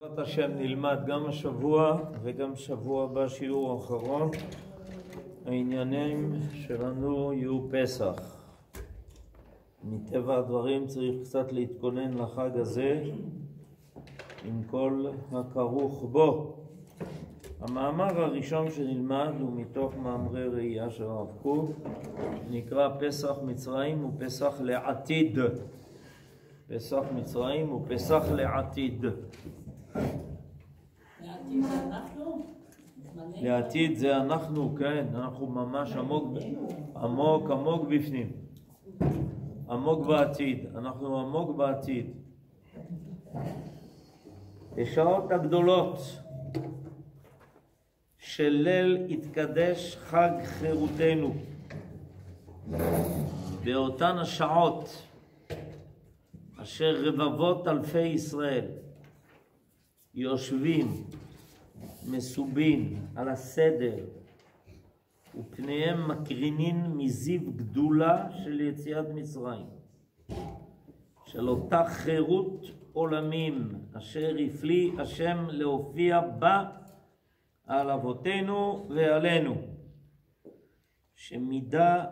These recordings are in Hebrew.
בעזרת השם נלמד גם השבוע וגם שבוע הבא שיעור האחרון. העניינים שלנו יהיו פסח. מטבע הדברים צריך קצת להתכונן לחג הזה עם כל הכרוך בו. המאמר הראשון שנלמד הוא מתוך מאמרי ראייה של הרב קוק, נקרא פסח מצרים ופסח לעתיד. פסח מצרים ופסח לעתיד. לעתיד זה אנחנו? לעתיד זה אנחנו, כן, אנחנו ממש עמוק בפנים. עמוק בעתיד, אנחנו עמוק בעתיד. בשעות הגדולות של ליל התקדש חג חירותנו, באותן השעות אשר רבבות אלפי ישראל יושבים מסובין על הסדר ופניהם מקרינין מזיו גדולה של יציאת מצרים, של אותה חירות עולמים אשר הפליא השם להופיע בה על אבותינו ועלינו, שמידה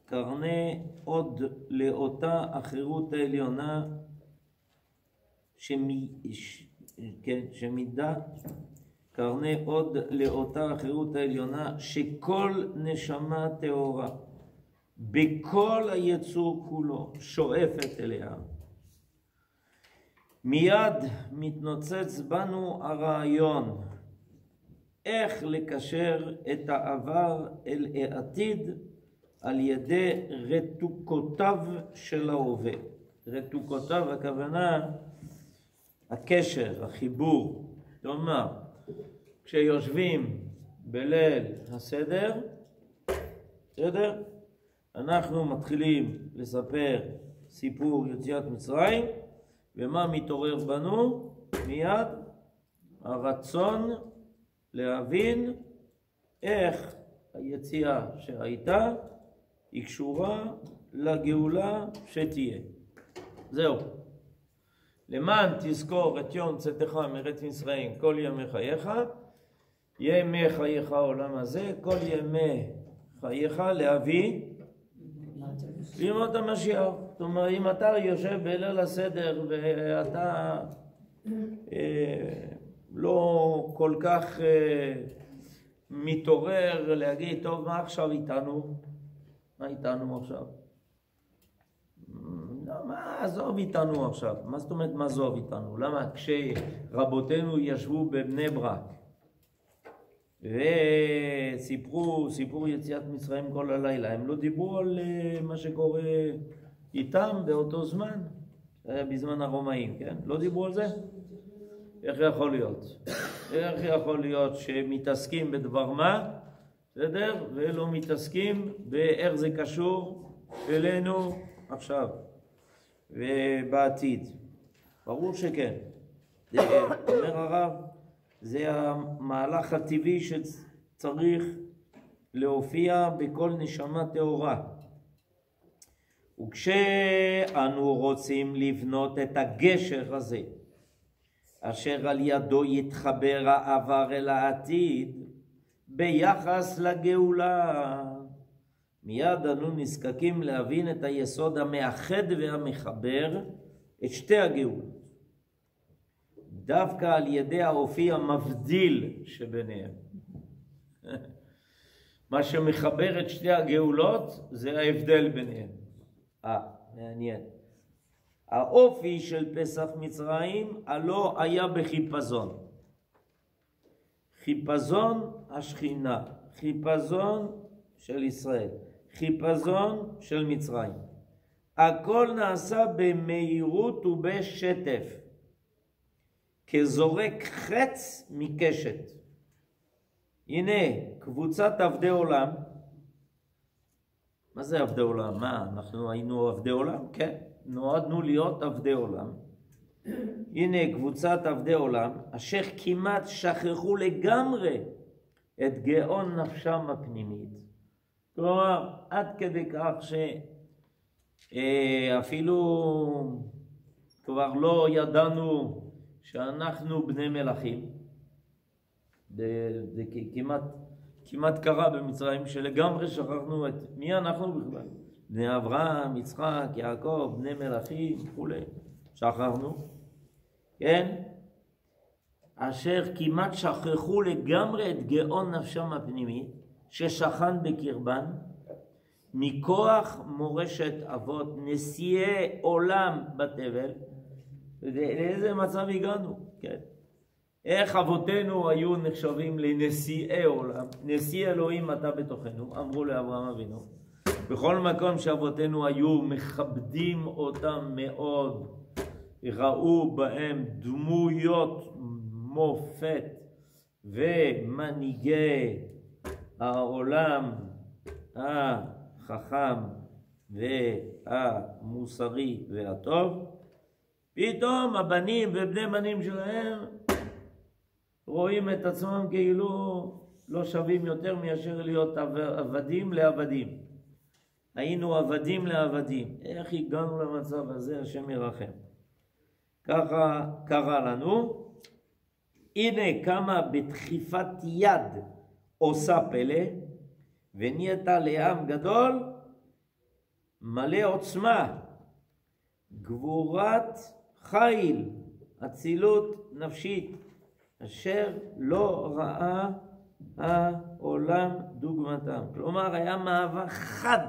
קרנה עוד לאותה החירות העליונה, שמידה קרנה עוד לאותה החירות העליונה, שכל נשמה טהורה בכל היצור כולו שואפת אליה. מיד מתנוצץ בנו הרעיון איך לקשר את העבר אל העתיד על ידי רתוקותיו של ההווה. רתוקותיו, הכוונה הקשר, החיבור. כלומר, כשיושבים בליל הסדר, בסדר? אנחנו מתחילים לספר סיפור יציאת מצרים, ומה מתעורר בנו? מיד הרצון להבין איך היציאה שהייתה היא קשורה לגאולה שתהיה. זהו. למען תזכור את יום צאתך מארץ מצרים כל ימי חייך, ימי חייך העולם הזה, כל ימי חייך להביא לימות המשיח. זאת אומרת, אם אתה יושב בליל הסדר ואתה לא כל כך מתעורר להגיד, טוב, מה עכשיו איתנו? מה איתנו עכשיו? מה עזוב איתנו עכשיו? מה זאת אומרת מה עזוב איתנו? למה כשרבותינו ישבו בבני ברק וסיפרו סיפור יציאת מצרים כל הלילה, הם לא דיברו על מה שקורה איתם באותו זמן, בזמן הרומאים, כן? לא דיברו על זה? איך יכול להיות? איך יכול להיות שמתעסקים בדבר מה, בסדר? ולא מתעסקים באיך זה קשור אלינו עכשיו ובעתיד? ברור שכן. אומר הרב, זה המהלך הטבעי שצריך להופיע בכל נשמה טהורה. וכשאנו רוצים לבנות את הגשר הזה, אשר על ידו יתחבר העבר אל העתיד ביחס לגאולה, מיד אנו נזקקים להבין את היסוד המאחד והמחבר את שתי הגאולות, דווקא על ידי האופי המבדיל שביניהם. מה שמחבר את שתי הגאולות זה ההבדל ביניהם. מעניין. האופי של פסח מצרים הלא היה בחיפזון. חיפזון השכינה, חיפזון של ישראל, חיפזון של מצרים. הכל נעשה במהירות ובשטף, כזורק חץ מקשת. הנה קבוצת עבדי עולם. מה זה עבדי עולם? מה, אנחנו היינו עבדי עולם? כן, נועדנו להיות עבדי עולם. הנה קבוצת עבדי עולם אשר כמעט שכחו לגמרי את גאון נפשם הפנימית. כלומר, עד כדי כך שאפילו כבר לא ידענו שאנחנו בני מלכים. זה כמעט קרה במצרים, שלגמרי שכחנו את מי אנחנו בכלל. בני אברהם, יצחק, יעקב, בני מלכים וכולי. שכחנו. כן? אשר כמעט שכחו לגמרי את גאון נפשם הפנימי, ששכן בקרבן, מכוח מורשת אבות, נשיאי עולם בתבל. לאיזה מצב הגענו? כן. איך אבותינו היו נחשבים לנשיאי עולם? נשיא אלוהים אתה בתוכנו, אמרו לאברהם אבינו. בכל מקום שאבותינו היו מכבדים אותם מאוד, ראו בהם דמויות מופת ומנהיגי העולם החכם והמוסרי והטוב, פתאום הבנים ובני בנים שלהם רואים את עצמם כאילו לא שווים יותר מאשר להיות עבדים לעבדים. היינו עבדים לעבדים. איך הגענו למצב הזה? השם ירחם. ככה קרה לנו. הנה כמה בדחיפת יד עושה פלא, ונהייתה לעם גדול מלא עוצמה, גבורת חיל, אצילות נפשית, אשר לא ראה העולם דוגמתם. כלומר, היה מעבר חד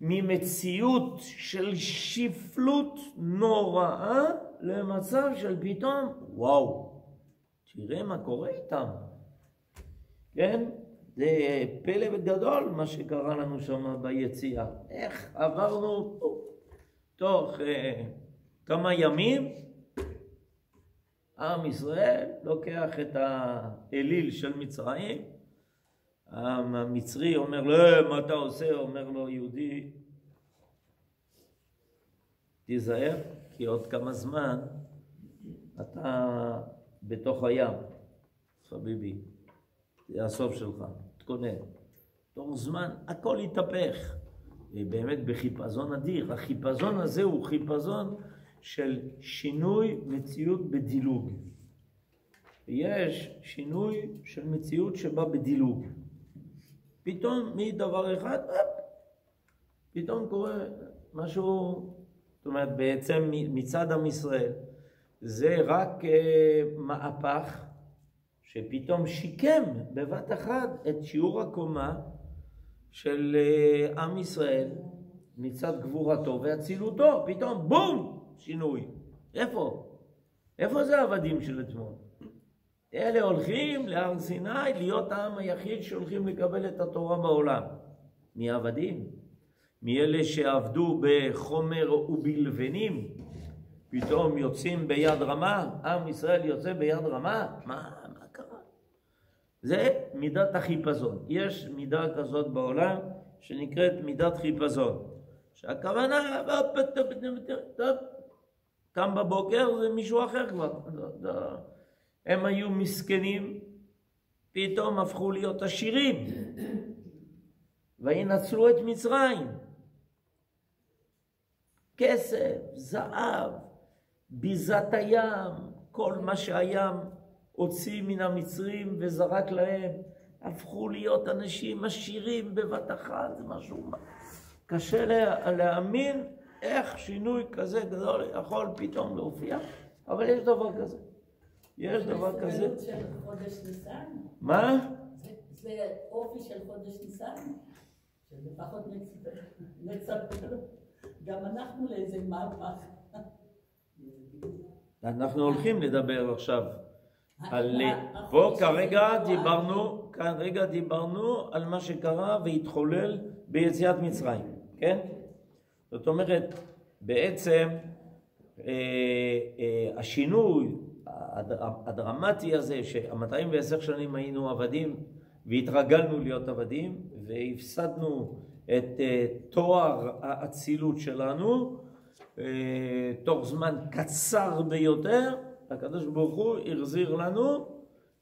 ממציאות של שפלות נוראה למצב של פתאום, וואו, תראה מה קורה איתם. כן? זה פלא גדול מה שקרה לנו שם ביציאה. איך עברנו תוך כמה ימים, עם ישראל לוקח את האליל של מצרים, המצרי אומר לו, מה אתה עושה? אומר לו יהודי, תיזהר, כי עוד כמה זמן אתה בתוך הים, חביבי, זה הסוף שלך, תתכונן. תוך זמן הכל יתהפך, באמת בחיפזון אדיר. החיפזון הזה הוא חיפזון של שינוי מציאות בדילוג. יש שינוי של מציאות שבא בדילוג. פתאום מדבר אחד, פתאום קורה משהו, זאת אומרת בעצם מצד עם ישראל, זה רק מהפך שפתאום שיקם בבת אחת את שיעור הקומה של עם ישראל מצד גבורתו והצילותו. פתאום בום, שינוי. איפה זה העבדים של אתמול? אלה הולכים להר סיני להיות העם היחיד שהולכים לקבל את התורה בעולם. מי העבדים? מאלה שעבדו בחומר ובלבנים, פתאום יוצאים ביד רמה? עם ישראל יוצא ביד רמה? מה קרה? זה מידת החיפזון. יש מידה כזאת בעולם שנקראת מידת חיפזון. שהכוונה, קם בבוקר זה מישהו אחר כבר. הם היו מסכנים, פתאום הפכו להיות עשירים, וינצלו את מצרים. כסף, זהב, ביזת הים, כל מה שהים הוציא מן המצרים וזרק להם, הפכו להיות אנשים עשירים בבת אחת. זה משהו קשה להאמין איך שינוי כזה גדול יכול פתאום להופיע, אבל יש דבר כזה. יש דבר כזה. זה של חודש ניסן? מה? זה אופי של חודש ניסן? שלפחות נצפר. גם אנחנו לאיזה מהפך. אנחנו הולכים לדבר עכשיו על... פה כרגע דיברנו על מה שקרה והתחולל ביציאת מצרים, כן? זאת אומרת, בעצם השינוי הדרמטי הזה, ש210 שנים היינו עבדים והתרגלנו להיות עבדים והפסדנו את תואר האצילות שלנו תוך זמן קצר ביותר, הקדוש ברוך הוא החזיר לנו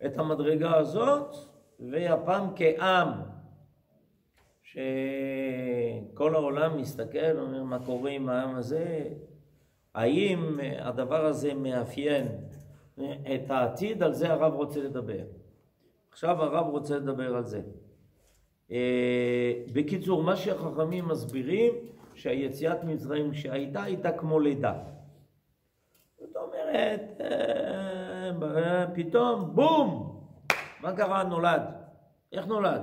את המדרגה הזאת, והפעם כעם שכל העולם מסתכל, אומר מה קורה עם העם הזה. האם הדבר הזה מאפיין את העתיד? על זה הרב רוצה לדבר. עכשיו הרב רוצה לדבר על זה. בקיצור, מה שהחכמים מסבירים, שהיציאת מצרים שהייתה כמו לידה. זאת אומרת, פתאום בום! מה קרה? נולד. איך נולד?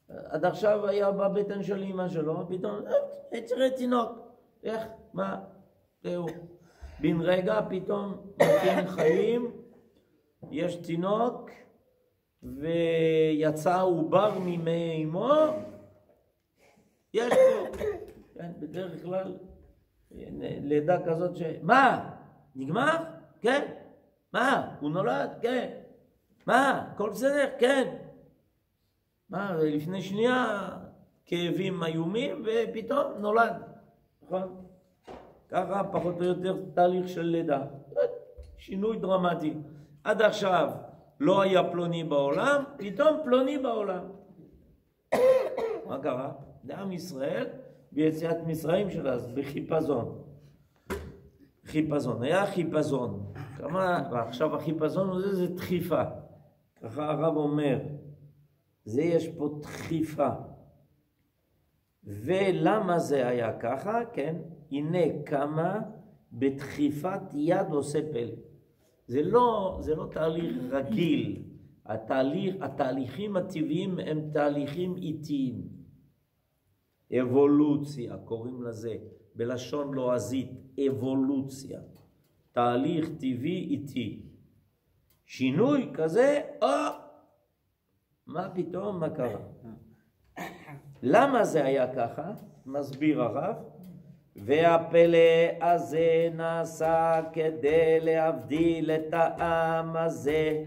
עד עכשיו היה בבטן של אמא שלו, פתאום יצרה תינוק. איך? מה? זהו. בן רגע פתאום מתאים חיים, יש תינוק, ויצא עובר ממי אמו, יש פה. כן, בדרך כלל, לידה כזאת מה? נגמר? כן. מה? הוא נולד? כן. מה? הכל בסדר? כן. מה? לפני שנייה כאבים איומים ופתאום נולד. נכון? ככה פחות או יותר תהליך של לידה. שינוי דרמטי. עד עכשיו לא היה פלוני בעולם, פתאום פלוני בעולם. מה קרה? לעם ישראל ביציאת מצרים שלה, בחיפזון. חיפזון, היה חיפזון. ועכשיו החיפזון הזה זה דחיפה. ככה הרב אומר, זה יש פה דחיפה. ולמה זה היה ככה? כן, הנה כמה בדחיפת יד עושה פלא. זה לא תהליך רגיל. התהליכים הטבעיים הם תהליכים איטיים. אבולוציה, קוראים לזה, בלשון לועזית, אבולוציה. תהליך טבעי איטי. שינוי כזה, מה פתאום, מה קרה? למה זה היה ככה? מסביר הרב. והפלא הזה נעשה כדי להבדיל את העם הזה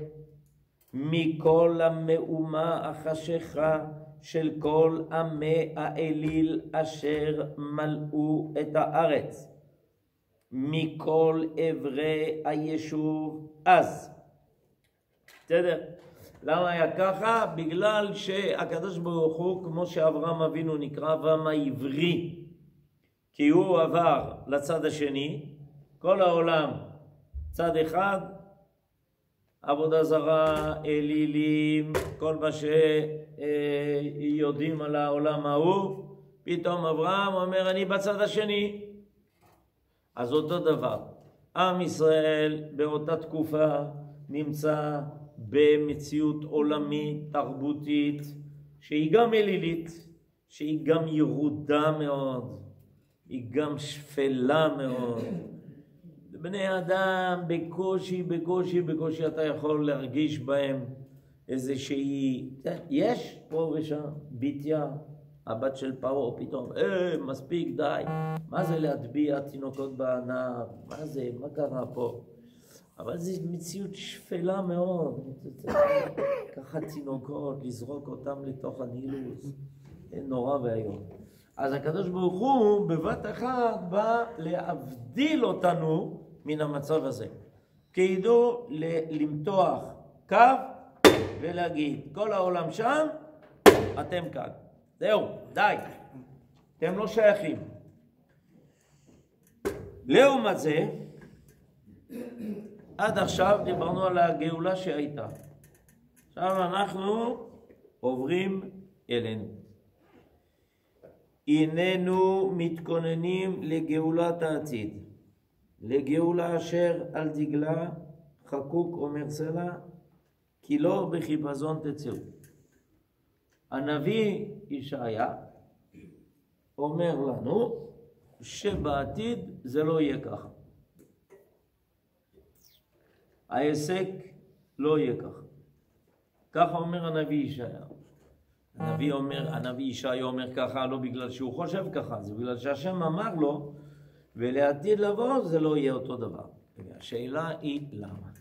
מכל המאומה החשיכה של כל עמי האליל אשר מלאו את הארץ מכל עברי היישוב אז. בסדר? למה היה ככה? בגלל שהקדוש ברוך הוא, כמו שאברהם אבינו נקרא אברהם העברי, כי הוא עבר לצד השני, כל העולם צד אחד, עבודה זרה, אלילים, כל מה שיודעים על העולם ההוא, פתאום אברהם אומר אני בצד השני. אז אותו דבר, עם ישראל באותה תקופה נמצא במציאות עולמית, תרבותית, שהיא גם אלילית, שהיא גם ירודה מאוד, היא גם שפלה מאוד. בני אדם בקושי אתה יכול להרגיש בהם איזושהי, יש פה ושם, ביטיה, הבת של פרעה פתאום, מספיק די, מה זה להטביע תינוקות בענב, מה זה, מה קרה פה? אבל זו מציאות שפלה מאוד, ככה תינוקות, לזרוק אותם לתוך הנילוס, נורא והיום. אז הקדוש ברוך הוא בבת אחת בא להבדיל אותנו מן המצב הזה. כידעו למתוח קו ולהגיד, כל העולם שם, אתם כאן. זהו, די. אתם לא שייכים. לעומת זה, עד עכשיו דיברנו על הגאולה שהייתה. עכשיו אנחנו עוברים אלינו. הננו מתכוננים לגאולת העתיד, לגאולה אשר על דגלה חקוק אומר סלע, כי לא בחיפזון תצאו. הנביא ישעיה אומר לנו שבעתיד זה לא יהיה ככה. העסק לא יהיה ככה. ככה אומר הנביא ישעיה. הנביא ישעיה אומר ככה לא בגלל שהוא חושב ככה, זה בגלל שהשם אמר לו, ולעתיד לבוא זה לא יהיה אותו דבר. השאלה היא למה?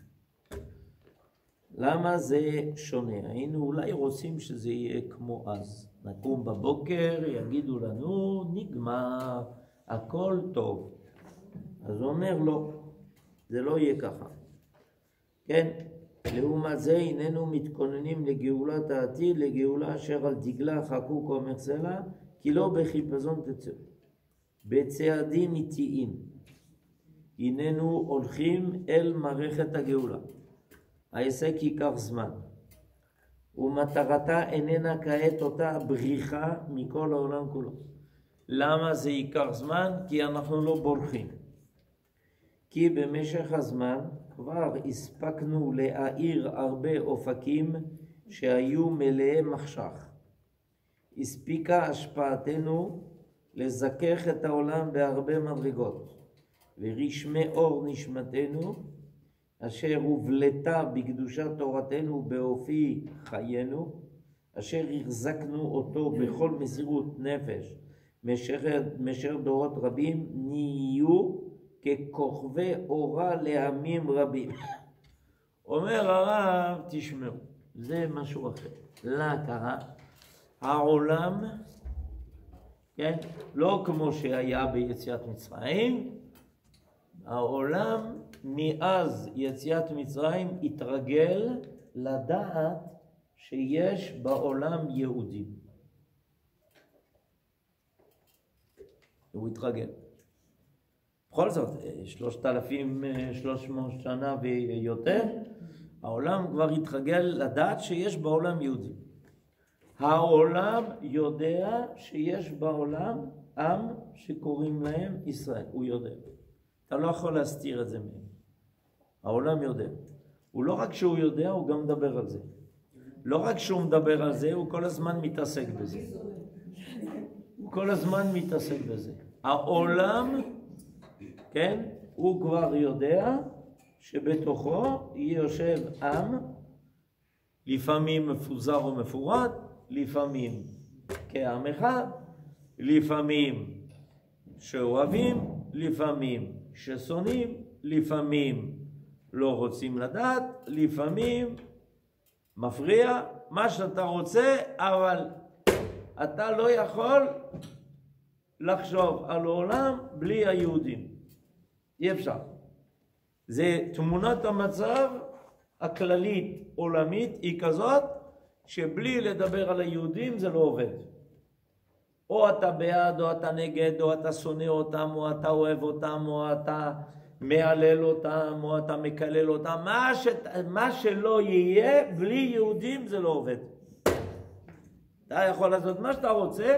למה זה שונה? היינו אולי רוצים שזה יהיה כמו אז. נקום בבוקר, יגידו לנו, נגמר, הכל טוב. אז הוא אומר לא, זה לא יהיה ככה. כן? לעומת זה, הננו מתכוננים לגאולת העתיד, לגאולה אשר על דגלה חקוק אומר סלע, כי לא בחיפזון תצאו. בצעדים איטיים. הננו הולכים אל מערכת הגאולה. העסק ייקח זמן, ומטרתה איננה כעת אותה בריחה מכל העולם כולו. למה זה ייקח זמן? כי אנחנו לא בורחים. כי במשך הזמן כבר הספקנו להאיר הרבה אופקים שהיו מלאי מחשך. הספיקה השפעתנו לזכך את העולם בהרבה מדרגות, ורשמי אור נשמתנו, אשר הובלטה בקדושת תורתנו באופי חיינו, אשר החזקנו אותו בכל מסירות נפש, משך דורות רבים, נהיו ככוכבי אורה לעמים רבים. אומר הרב, תשמעו, זה משהו אחר. להכרה, העולם, כן, לא כמו שהיה ביציאת מצרים, העולם מאז יציאת מצרים התרגל לדעת שיש בעולם יהודים. הוא התרגל. בכל זאת, 3,300 שנה ויותר, העולם כבר התרגל לדעת שיש בעולם יהודים. העולם יודע שיש בעולם עם שקוראים להם ישראל, הוא יודע. אתה לא יכול להסתיר את זה מהם. העולם יודע. הוא לא רק שהוא יודע, הוא גם מדבר על זה. לא רק שהוא מדבר על זה, הוא כל הזמן מתעסק בזה. הוא כל הזמן מתעסק בזה. העולם, כן, הוא כבר יודע שבתוכו יושב עם, לפעמים מפוזר ומפורד, לפעמים כעם אחד, לפעמים שאוהבים, לפעמים ששונאים, לפעמים לא רוצים לדעת, לפעמים מפריע, מה שאתה רוצה, אבל אתה לא יכול לחשוב על העולם בלי היהודים. אי אפשר. זה תמונת המצב הכללית עולמית היא כזאת שבלי לדבר על היהודים זה לא עובד. או אתה בעד, או אתה נגד, או אתה שונא אותם, או אתה אוהב אותם, או אתה מעלל אותם, או אתה מקלל אותם. מה שלא יהיה, בלי יהודים זה לא עובד. אתה יכול לעשות מה שאתה רוצה,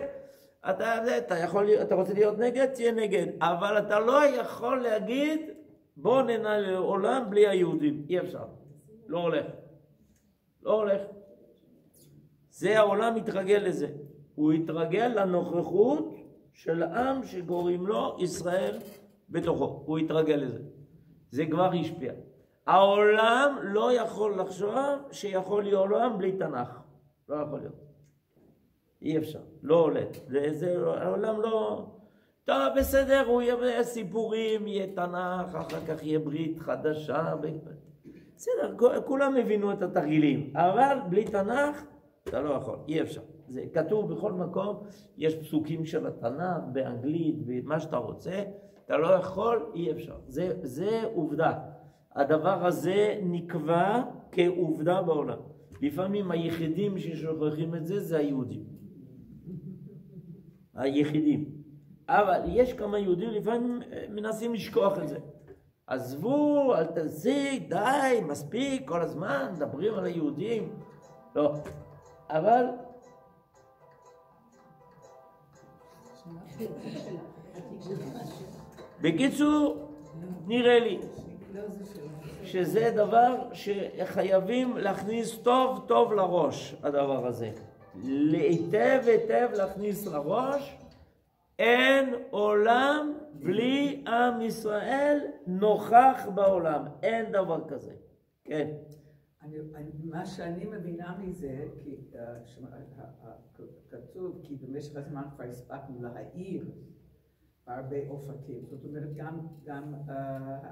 אתה רוצה להיות נגד, תהיה נגד. אבל אתה לא יכול להגיד, בוא ננהל עולם בלי היהודים. אי אפשר. לא הולך. לא הולך. זה העולם מתרגל לזה. הוא התרגל לנוכחות של עם שקוראים לו ישראל בתוכו. הוא התרגל לזה. זה כבר השפיע. העולם לא יכול לחשוב שיכול להיות עולם בלי תנ"ך. לא יכול להיות. אי אפשר. לא עולה. העולם לא... טוב, בסדר, הוא יהיה סיפורים, יהיה תנ"ך, אחר כך יהיה ברית חדשה. בסדר, כולם הבינו את התרגילים. אבל בלי תנ"ך אתה לא יכול. אי אפשר. זה כתוב בכל מקום, יש פסוקים של התנ"ך, באנגלית, ומה שאתה רוצה, אתה לא יכול, אי אפשר. זה עובדה. הדבר הזה נקבע כעובדה בעולם. לפעמים היחידים ששוכחים את זה, זה היהודים. היחידים. אבל יש כמה יהודים, לפעמים מנסים לשכוח את זה. עזבו, אל תזיק, די, מספיק, כל הזמן, מדברים על היהודים. לא. אבל... בקיצור, נראה לי שזה דבר שחייבים להכניס טוב טוב לראש, הדבר הזה. היטב להכניס לראש, אין עולם בלי עם ישראל נוכח בעולם. אין דבר כזה. כן. מה שאני מבינה מזה, כתוב, כי במשך הזמן כבר הספקנו להעיר הרבה אופקים. זאת אומרת, גם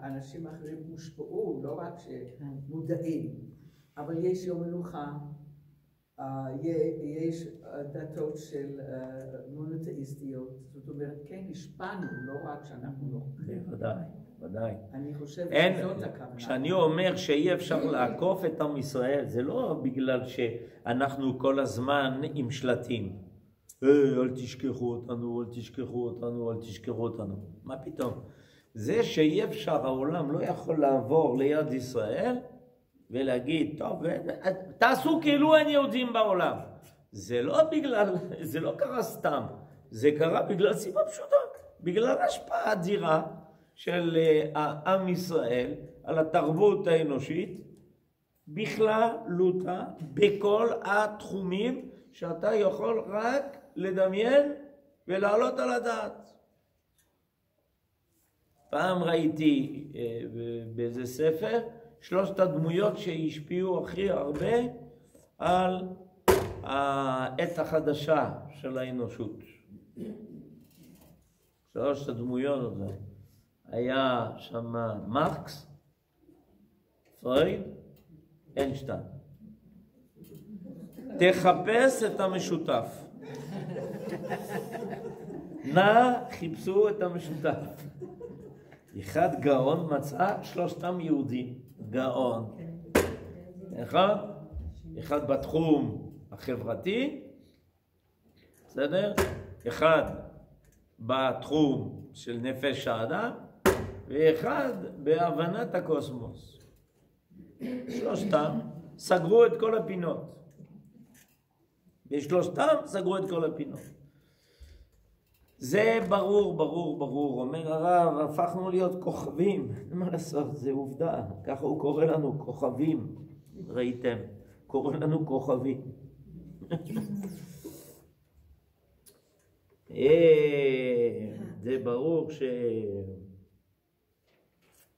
אנשים אחרים הושפעו, לא רק שמודעים, אבל יש יום מנוחה, יש דתות של מונותאיסטיות, זאת אומרת, כן, השפענו, לא רק שאנחנו נוכחים. ודאי. אני חושב שזאת הכוונה. כשאני אומר שאי אפשר לעקוף את עם ישראל, זה לא בגלל שאנחנו כל הזמן עם שלטים. אל תשכחו אותנו, אל תשכחו אותנו, אל תשכחו אותנו. מה פתאום? זה שאי אפשר, העולם לא יכול לעבור ליד ישראל ולהגיד, טוב, תעשו כאילו אין יהודים בעולם. זה לא קרה סתם, זה קרה בגלל סיבה פשוטה, בגלל השפעה אדירה של עם ישראל על התרבות האנושית, בכללותה, בכל התחומים שאתה יכול רק לדמיין ולעלות על הדעת. פעם ראיתי באיזה ספר 3 הדמויות שהשפיעו הכי הרבה על העת החדשה של האנושות. 3 הדמויות הזה. היה שם מרקס, פרויד, איינשטיין. תחפש את המשותף. נא חיפשו את המשותף. אחד גאון מצא 3 יהודים. גאון. אחד בתחום החברתי, בסדר? אחד בתחום של נפש האדם, ואחד בהבנת הקוסמוס. 3 סגרו את כל הפינות. ו3 סגרו את כל הפינות. זה ברור. אומר הרב, הפכנו להיות כוכבים. מה לעשות? זה עובדה. ככה הוא קורא לנו כוכבים. ראיתם? קורא לנו כוכבים. זה ברור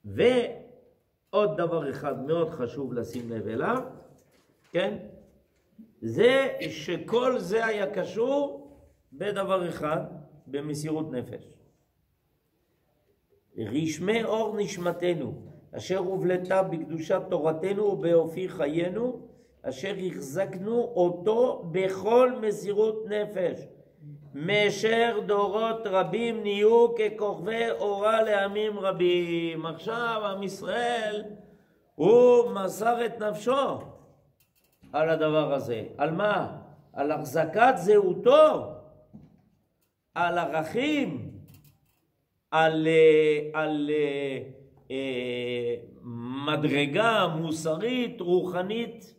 ועוד דבר אחד מאוד חשוב לשים לב אליו, כן? זה שכל זה היה קשור בדבר אחד, במסירות נפש. רשמי אור נשמתנו, אשר הובלטה בקדושת תורתנו ובאופי חיינו, אשר החזקנו אותו בכל מסירות נפש. מאשר דורות רבים נהיו ככוכבי אורה לעמים רבים. עכשיו עם ישראל הוא מסר את נפשו על הדבר הזה. על מה? על החזקת זהותו, על ערכים, על מדרגה מוסרית, רוחנית,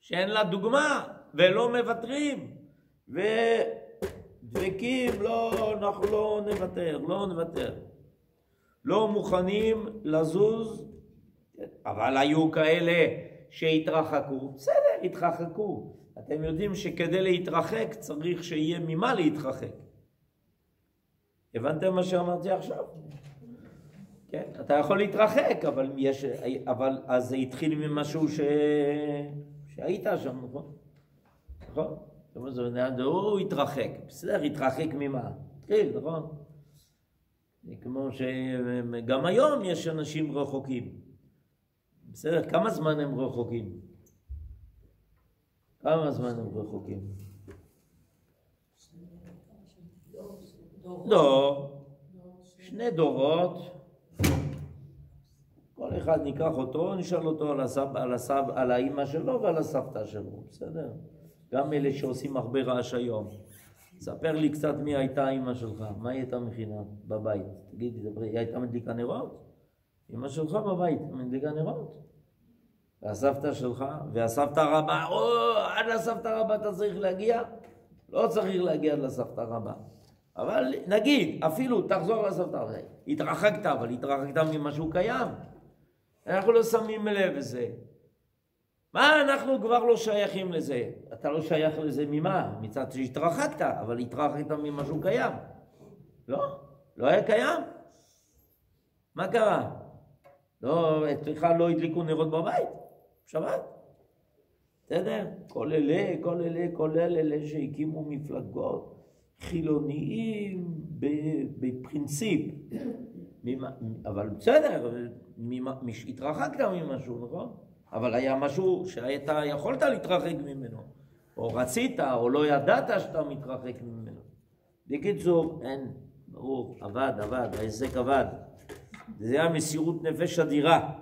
שאין לה דוגמה, ולא מוותרים, ודבקים, אנחנו לא נוותר. לא מוכנים לזוז, אבל היו כאלה שהתרחקו, בסדר, התרחקו. אתם יודעים שכדי להתרחק צריך שיהיה ממה להתרחק. הבנתם מה שאמרתי עכשיו? כן, אתה יכול להתרחק, אבל אז זה התחיל ממשהו שהיית שם, נכון? נכון? הוא התרחק, בסדר, התרחק ממה? התחיל, נכון? כמו שגם היום יש אנשים רחוקים. בסדר, כמה זמן הם רחוקים? כמה זמן הם רחוקים? לא, 2 דורות. כל אחד ניקח אותו, נשאל אותו על האמא שלו ועל הסבתא שלו, בסדר? גם אלה שעושים הרבה רעש היום. ספר לי קצת מי הייתה אמא שלך, מה היא הייתה מכינה בבית? תגידי, היא הייתה מדליקה נרות? אמא שלך בבית, מדליקה נרות? והסבתא שלך, והסבתא רבה, עד לסבתא רבה אתה צריך להגיע? לא צריך להגיע לסבתא רבה. אבל נגיד, אפילו תחזור לסבתא רבה, התרחקת, אבל התרחקת ממשהו קיים. אנחנו לא שמים לב לזה. מה, אנחנו כבר לא שייכים לזה. אתה לא שייך לזה ממה? מצד שהתרחקת, אבל התרחקת ממשהו קיים. לא? לא היה קיים? מה קרה? לא, אצלך לא הדליקו נרות בבית? שבת? בסדר? כל אלה שהקימו מפלגות חילוניים בפרינציפ. אבל בסדר, התרחקת ממשהו, נכון? אבל היה משהו שאתה יכולת להתרחק ממנו, או רצית, או לא ידעת שאתה מתרחק ממנו. בקיצור, אין, ברור, עבד, העסק עבד. זה היה מסירות נפש אדירה.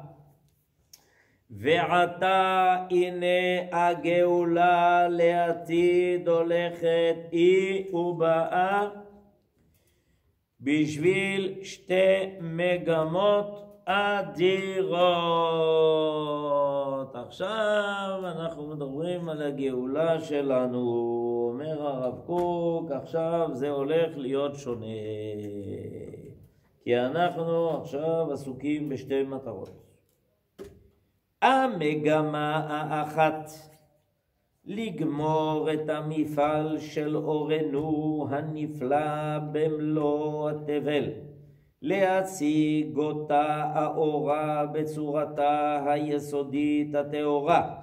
ועתה הנה הגאולה לעתיד הולכת היא ובאה בשביל שתי מגמות אדירות. עכשיו אנחנו מדברים על הגאולה שלנו. אומר הרב קוק, עכשיו זה הולך להיות שונה. כי אנחנו עכשיו עסוקים בשתי מטרות. המגמה האחת, לגמור את המפעל של אורנו הנפלא במלוא התבל, להציג אותה האורה בצורתה היסודית הטהורה,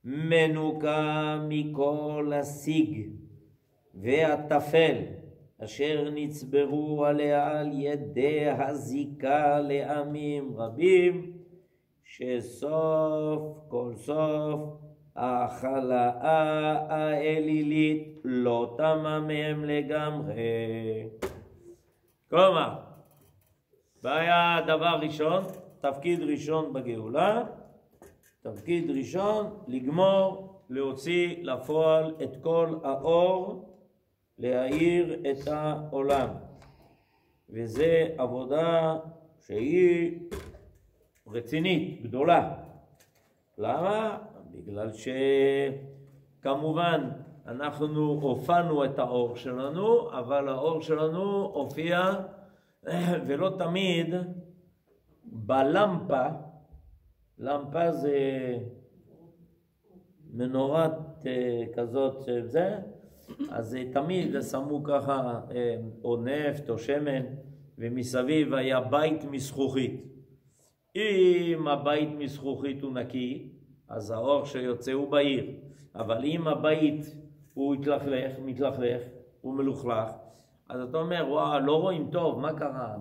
מנוקה מכל השיג והטפל אשר נצברו עליה על ידי הזיקה לעמים רבים, שסוף כל סוף ההכלאה האלילית לא תמה מהם לגמרי. כלומר, בעיה דבר ראשון, תפקיד ראשון בגאולה, תפקיד ראשון לגמור, להוציא לפועל את כל האור, להאיר את העולם. וזה עבודה שהיא רצינית, גדולה. למה? בגלל שכמובן אנחנו הופענו את האור שלנו, אבל האור שלנו הופיע ולא תמיד בלמפה. למפה זה מנורת כזאת, זה, אז תמיד שמו ככה או נפט או שמן, ומסביב היה בית מזכוכית. אם הבית מזכוכית הוא נקי, אז האור שיוצא הוא בהיר. אבל אם הבית הוא מתלכלך, הוא מלוכלך, אז אתה אומר, וואו, לא רואים טוב, מה קרה?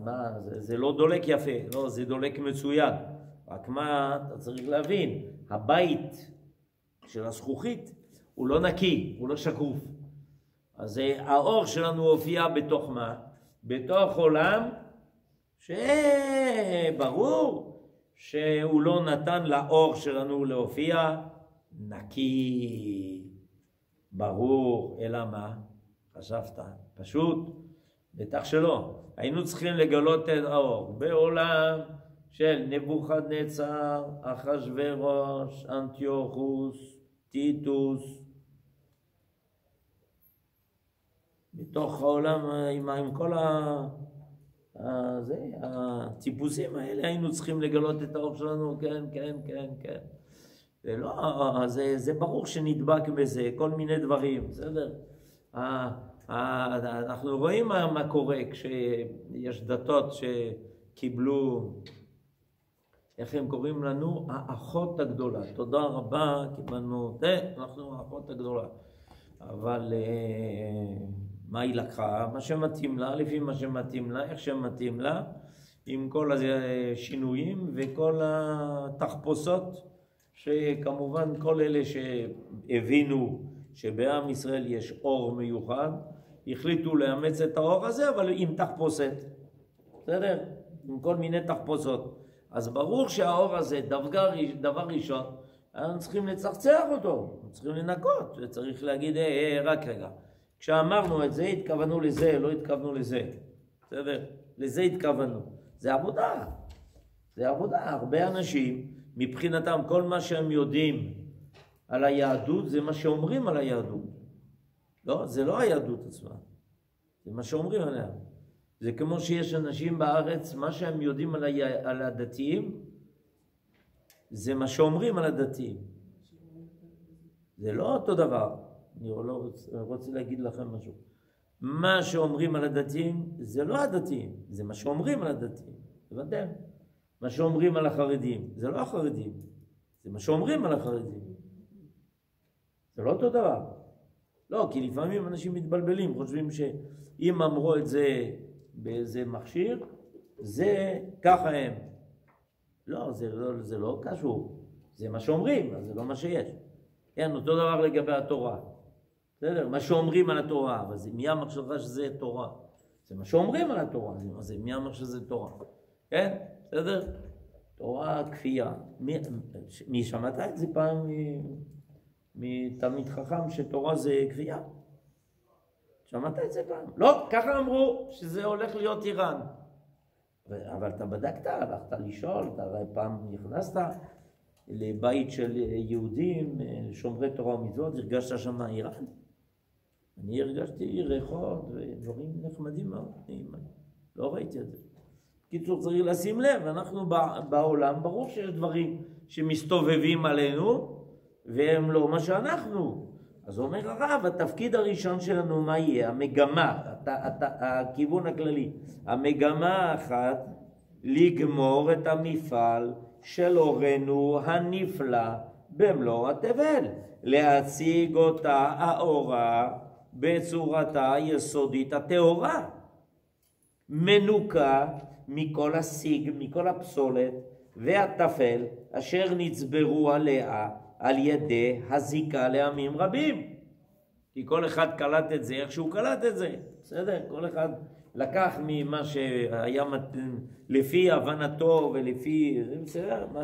זה לא דולק יפה, לא, זה דולק מצוין. רק מה, אתה צריך להבין, הבית של הזכוכית הוא לא נקי, הוא לא שקוף. אז האור שלנו הופיע בתוך מה? בתוך עולם שברור שהוא לא נתן לאור שלנו להופיע נקי. ברור, אלא מה? חשבת? פשוט, בטח שלא. היינו צריכים לגלות את האור בעולם של נבוכדנצר, אחשוורוש, אנטיוכוס, טיטוס. בתוך העולם עם כל הטיפוסים האלה היינו צריכים לגלות את האור שלנו, כן. זה ברור שנדבק בזה, כל מיני דברים, בסדר? אנחנו רואים מה קורה כשיש דתות שקיבלו, איך הם קוראים לנו? האחות הגדולה. תודה רבה, קיבלנו, אנחנו האחות הגדולה. אבל מה היא לקחה? מה שמתאים לה, לפי מה שמתאים לה, איך שמתאים לה, עם כל השינויים וכל התחפושות, שכמובן כל אלה שהבינו שבעם ישראל יש אור מיוחד, החליטו לאמץ את האור הזה, אבל עם תחפושת. בסדר? עם כל מיני תחפושות. אז ברור שהאור הזה, דבר ראשון, אנחנו צריכים לצחצח אותו, צריכים לנקות, וצריך להגיד, רק רגע. כשאמרנו את זה, התכוונו לזה, לא התכוונו לזה. בסדר? לזה התכוונו. זה עבודה. זה עבודה. הרבה אנשים, מבחינתם, כל מה שהם יודעים על היהדות, זה מה שאומרים על היהדות. לא, זה לא היהדות עצמה. זה מה שאומרים עליה. זה כמו שיש אנשים בארץ, מה שהם יודעים על הדתיים, זה מה שאומרים על הדתיים. זה לא אותו דבר. אני רוצה להגיד לכם משהו. מה שאומרים על הדתיים, זה לא הדתיים. זה מה שאומרים על הדתיים. הבנתם? מה שאומרים על החרדים, זה לא החרדים. זה מה שאומרים על החרדים. זה לא אותו דבר. לא, כי לפעמים אנשים מתבלבלים, חושבים שאם אמרו את זה באיזה מכשיר, זה ככה הם. לא, זה לא קשור. זה מה שאומרים, אז זה לא מה שיש. כן, אותו דבר לגבי התורה. בסדר? מה שאומרים על התורה, אבל זה מי אמר שלך שזה תורה? זה מה שאומרים על התורה, זה מי אמר שזה תורה? כן? בסדר? תורה כפייה. מי שמעת את זה פעם מתלמיד חכם שתורה זה כפייה? שמעת את זה פעם? לא, ככה אמרו שזה הולך להיות איראן. אבל אתה בדקת, הלכת לשאול, אתה פעם נכנסת לבית של יהודים, שומרי תורה ומצוות, הרגשת שם איראן? אני הרגשתי ריחות ודברים נחמדים מאוד, לא ראיתי את זה. קיצור, צריך לשים לב, אנחנו בעולם, ברור שיש דברים שמסתובבים עלינו, והם לא מה שאנחנו. אז אומר הרב, התפקיד הראשון שלנו מה יהיה? המגמה, הכיוון הכללי. המגמה האחת, לגמור את המפעל של אורנו הנפלא במלוא התבל. להציג אותה האורה בצורתה היסודית הטהורה. מנוקה מכל הסיג, מכל הפסולת והטפל אשר נצברו עליה על ידי הזיקה לעמים רבים. כי כל אחד קלט את זה איך שהוא קלט את זה. בסדר? כל אחד לקח ממה שהיה לפי הבנתו ולפי, בסדר? מה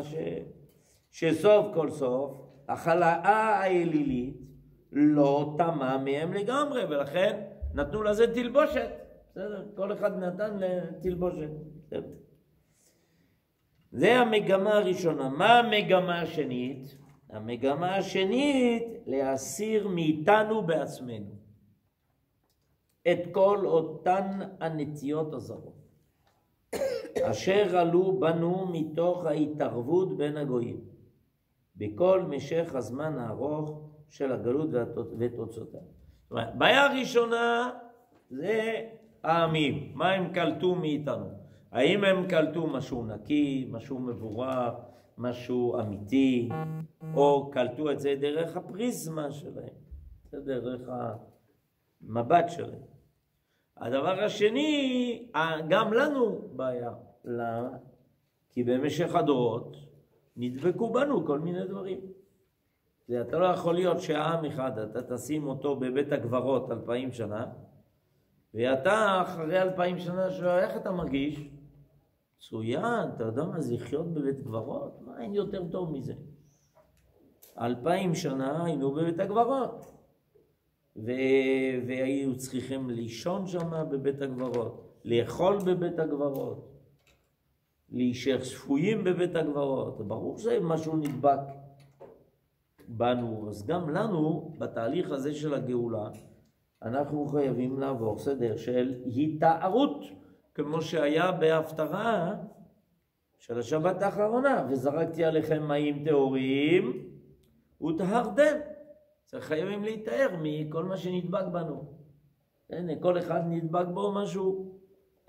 שסוף כל סוף החלאה האלילית לא תמה מהם לגמרי, ולכן נתנו לזה תלבושת. בסדר? כל אחד נתן לתלבושת. בסדר? זה המגמה הראשונה. מה המגמה השנית? המגמה השנית להסיר מאיתנו בעצמנו את כל אותן הנטיות הזרות אשר עלו בנו מתוך ההתערבות בין הגויים בכל משך הזמן הארוך של הגלות ותוצאותיה. זאת אומרת, בעיה הראשונה זה העמים, מה הם קלטו מאיתנו. האם הם קלטו משהו נקי, משהו מבורר, משהו אמיתי, או קלטו את זה דרך הפריזמה שלהם, דרך המבט שלהם. הדבר השני, גם לנו בעיה. למה? כי במשך הדורות נדבקו בנו כל מיני דברים. אתה לא יכול להיות שהעם אחד, אתה תשים אותו בבית הגברות 2000 שנה, ואתה אחרי 2000 שנה שואל, איך אתה מרגיש? צוין, אתה יודע מה זה לחיות בבית גברות? מה, אין יותר טוב מזה. 2000 שנה היינו בבית הגברות, והיו צריכים לישון שם בבית הגברות, לאכול בבית הגברות, להישאר שפויים בבית הגברות. ברור שמשהו נדבק בנו, אז גם לנו בתהליך הזה של הגאולה אנחנו חייבים לעבור סדר של התארות, כמו שהיה בהפטרה של השבת האחרונה, וזרקתי עליכם מים טהורים וטהרתם. צריך חייבים להתאר מכל מה שנדבק בנו. הנה, כל אחד נדבק בו משהו,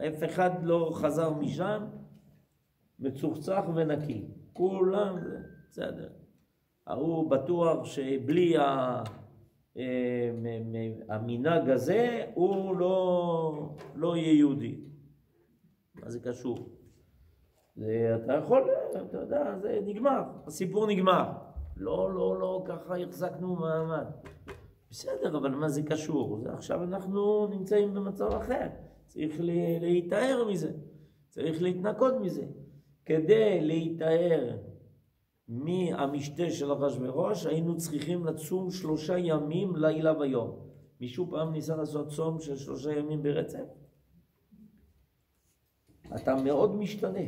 אף אחד לא חזר משם מצוחצח ונקי. כולם זה בסדר. הוא בטוח שבלי המנהג הזה הוא לא יהיה יהודי. מה זה קשור? אתה יכול, אתה יודע, זה נגמר, הסיפור נגמר. לא, ככה החזקנו מעמד. בסדר, אבל מה זה קשור? עכשיו אנחנו נמצאים במצב אחר. צריך להתאר מזה, צריך להתנקות מזה. כדי להתאר מהמשתה של אחשוורוש, היינו צריכים לצום 3 ימים, לילה ויום. מישהו פעם ניסה לעשות צום של 3 ימים ברצף? אתה מאוד משתנה.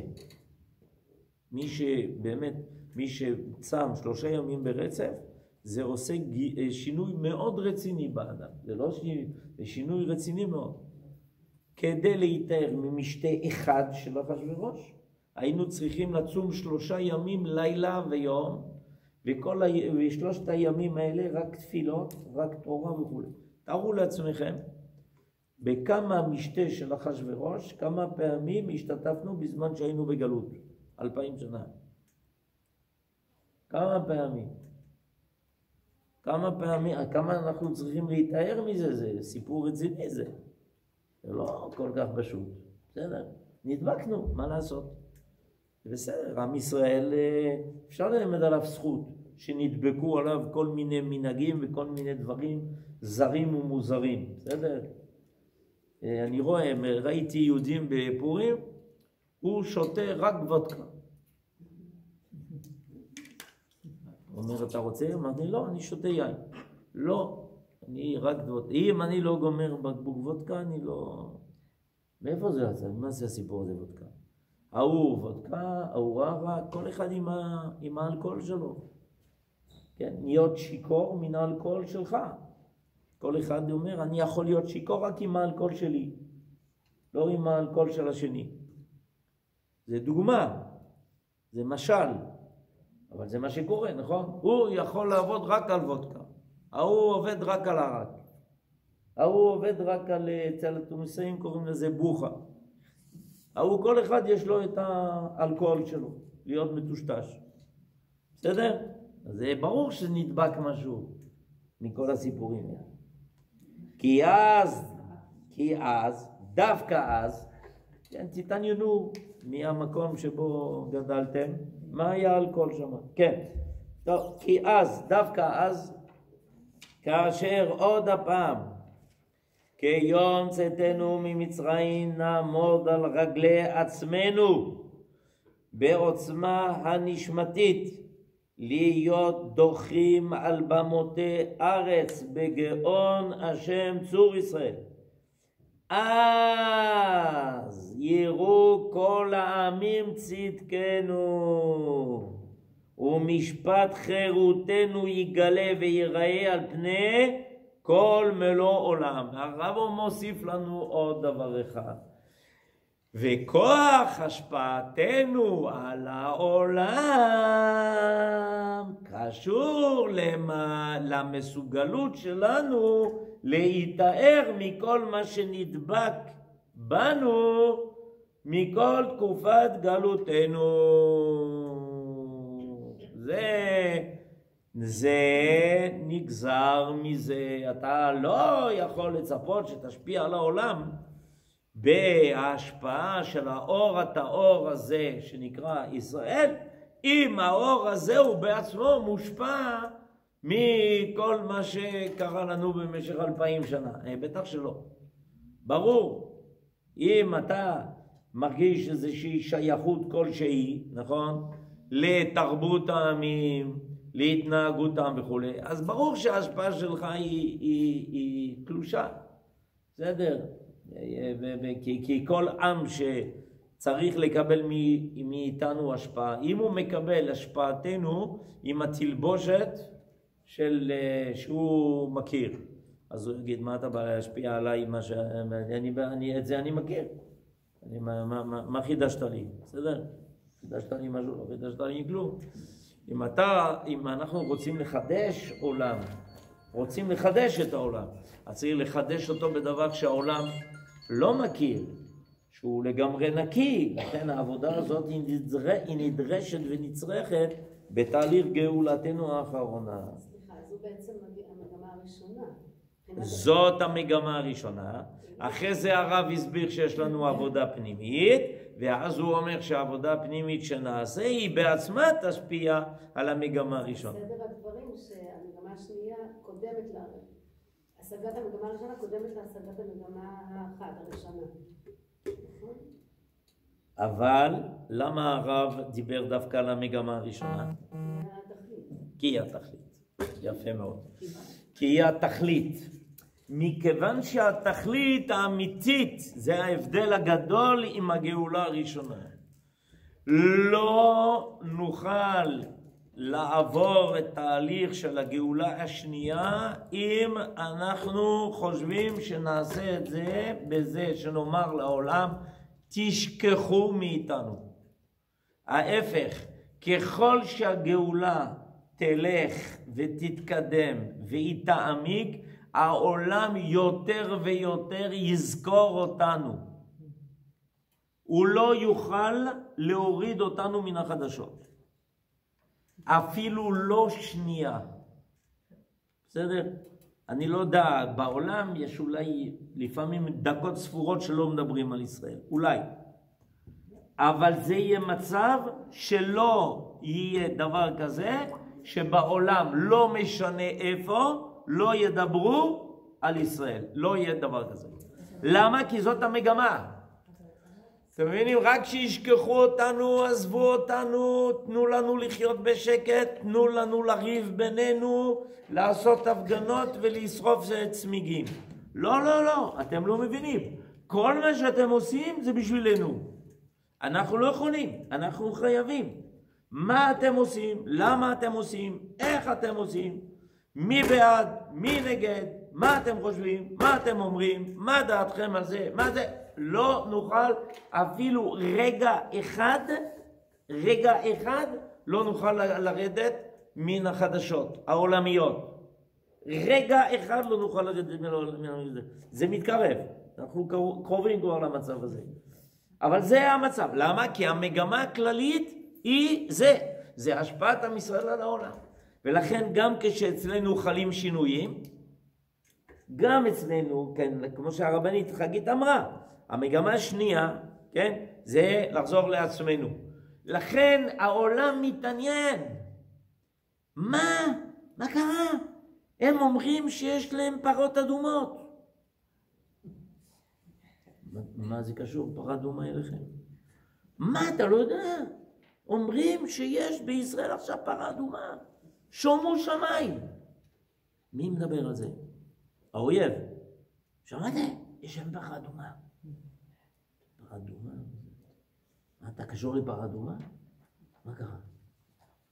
מי שצם 3 ימים ברצף, זה עושה שינוי מאוד רציני באדם. זה לא שינוי, זה שינוי רציני מאוד. כדי להתאר ממשתה אחד של אחשוורוש, היינו צריכים לצום 3 ימים, לילה ויום, ושלושת הימים האלה רק תפילות, רק תורה וכו'. תארו לעצמכם, בכמה משתה של אחשוורוש, כמה פעמים השתתפנו בזמן שהיינו בגלות, 2000 שנה. כמה פעמים? כמה אנחנו צריכים להתאר מזה? זה סיפור רציני זה. זה לא כל כך פשוט. בסדר, נדבקנו, מה לעשות? בסדר, עם ישראל, אפשר ללמד עליו זכות, שנדבקו עליו כל מיני מנהגים וכל מיני דברים זרים ומוזרים. בסדר? אני ראיתי יהודים בפורים, הוא שותה רק וודקה. הוא אומר, אתה רוצה? אמרתי, לא, אני שותה יין. לא, אני רק וודקה. אם אני לא גומר בקבוק וודקה, אני לא... מאיפה זה יצא? מה זה הסיפור הזה וודקה? ההוא וודקה, ההוא רע, כל אחד עם האלכוהול שלו. כן? להיות שיקור מן האלכוהול שלך. כל אחד אומר, אני יכול להיות שיקור רק עם האלכוהול שלי, לא עם האלכוהול של השני. זה דוגמה, זה משל, אבל זה מה שקורה, נכון? הוא יכול לעבוד רק על וודקה, ההוא עובד רק על ערק, ההוא עובד רק על, אצל התוניסאים קוראים לזה בוחה. ההוא כל אחד יש לו את האלכוהול שלו, להיות מטושטש. בסדר? אז זה ברור שנדבק משהו מכל הסיפורים האלה. כי אז, דווקא אז, כן, תתעניינו מהמקום שבו גדלתם, מה היה אלכוהול שם? כן, טוב, כי אז, דווקא אז, כאשר עוד הפעם, כיום צאתנו ממצרים נעמוד על רגלי עצמנו, בעוצמה הנשמתית, להיות דוחים על במותי ארץ בגאון השם צור ישראל. אז יראו כל העמים צדקנו, ומשפט חירותנו יגלה ויראה על פני כל מלוא עולם. הרב מוסיף לנו עוד דבר אחד. וכוח השפעתנו על העולם קשור למסוגלות שלנו להתאר מכל מה שנדבק בנו מכל תקופת גלותנו. זה נגזר מזה. אתה לא יכול לצפות שתשפיע על העולם בהשפעה של האור הטהור הזה שנקרא ישראל, אם האור הזה הוא בעצמו מושפע מכל מה שקרה לנו במשך 2000 שנה. בטח שלא. ברור. אם אתה מרגיש איזושהי שייכות כלשהי, נכון? לתרבות העמים, להתנהגותם וכו', אז ברור שההשפעה שלך היא קלושה. בסדר? כי כל עם שצריך לקבל מאיתנו השפעה, אם הוא מקבל השפעתנו עם התלבושת שהוא מכיר, אז הוא יגיד, מה אתה בא להשפיע עליי? את זה אני מכיר. מה חידשת לי? בסדר? חידשת לי משהו? לא חידשת לי כלום. אם אנחנו רוצים לחדש עולם, רוצים לחדש את העולם, אז צריך לחדש אותו בדבר שהעולם לא מכיר, שהוא לגמרי נקי. לכן העבודה הזאת היא נדרשת ונצרכת בתהליך גאולתנו האחרונה. סליחה, זו בעצם המגמה הראשונה. זאת המגמה הראשונה. אחרי זה הרב הסביר שיש לנו עבודה פנימית, ואז הוא אומר שהעבודה הפנימית שנעשה היא בעצמה תשפיע על המגמה הראשונה. סדר הדברים שהמגמה השנייה קודמת השגת המגמה הראשונה קודמת להשגת המגמה הראשונה. אבל למה הרב דיבר דווקא על המגמה הראשונה? כי היא התכלית. יפה מאוד. כי היא התכלית. מכיוון שהתכלית האמיתית זה ההבדל הגדול עם הגאולה הראשונה. לא נוכל לעבור את תהליך של הגאולה השנייה אם אנחנו חושבים שנעשה את זה בזה שנאמר לעולם תשכחו מאיתנו. ההפך, ככל שהגאולה תלך ותתקדם והיא תעמיק, העולם יותר ויותר יזכור אותנו. הוא לא יוכל להוריד אותנו מן החדשות. אפילו לא שנייה. בסדר? אני לא יודע, בעולם יש אולי לפעמים דקות ספורות שלא מדברים על ישראל. אולי. אבל זה יהיה מצב שלא יהיה דבר כזה, שבעולם לא משנה איפה, לא ידברו על ישראל. לא יהיה דבר כזה. למה? כי זאת המגמה. אתם מבינים? רק שישכחו אותנו, עזבו אותנו, תנו לנו לחיות בשקט, תנו לנו לריב בינינו, לעשות הפגנות ולשרוף צמיגים. לא, לא, לא, אתם לא מבינים. כל מה שאתם עושים זה בשבילנו. אנחנו לא יכולים, אנחנו חייבים. מה אתם עושים? למה אתם עושים? איך אתם עושים? מי בעד? מי נגד? מה אתם חושבים? מה אתם אומרים? מה דעתכם על זה? מה זה? לא נוכל אפילו רגע אחד לא נוכל לרדת מן החדשות העולמיות. רגע אחד לא נוכל לרדת מן העולמיות. זה מתקרב. אנחנו קרובים כבר למצב הזה. אבל זה המצב. למה? כי המגמה הכללית היא זה השפעת עם ישראל על העולם. ולכן גם כשאצלנו חלים שינויים, גם אצלנו, כן, כמו שהרבנית חגית אמרה, המגמה השנייה, כן, זה לחזור לעצמנו. לכן העולם מתעניין. מה קרה? הם אומרים שיש להם פרות אדומות. מה זה קשור פרה אדומה אליכם? מה אתה לא יודע? אומרים שיש בישראל עכשיו פרה אדומה. שומו שמיים. מי מדבר על זה? האויב. שמעתם? יש שם פרה אדומה. פרה אדומה? מה, אתה קשור לפרה אדומה? מה קרה?